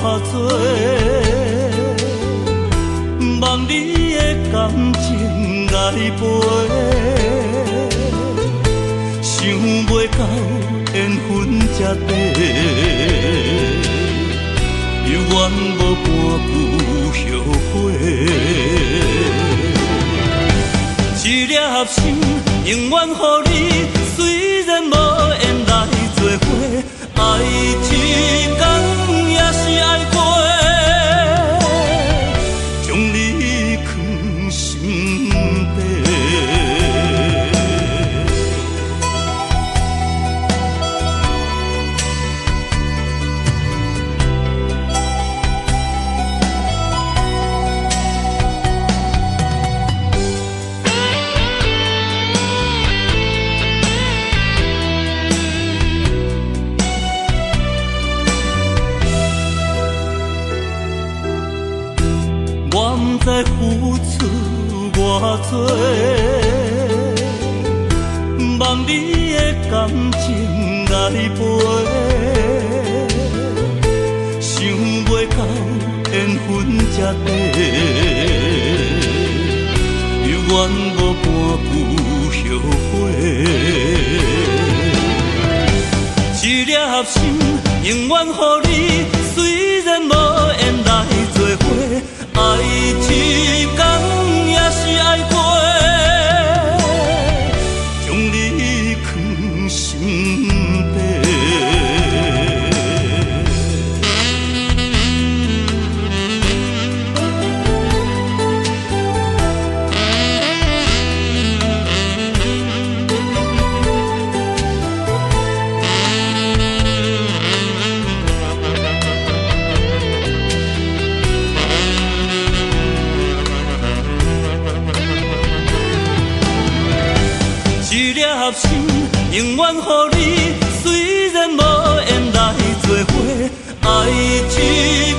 多，望你的感情来陪，想袂到缘分这短，犹原无半句后悔。一粒心永远予你，虽然无缘来做伙，爱一天也是爱过，将你藏心底。我不知付出偌多，望你的感情来陪，想袂到缘分这短，犹原无半句后悔。一粒心永远予你，虽然无缘来做伙。爱一天也是爱过，将你藏心底。一粒心永远予你，虽然无缘来做伙，爱一天。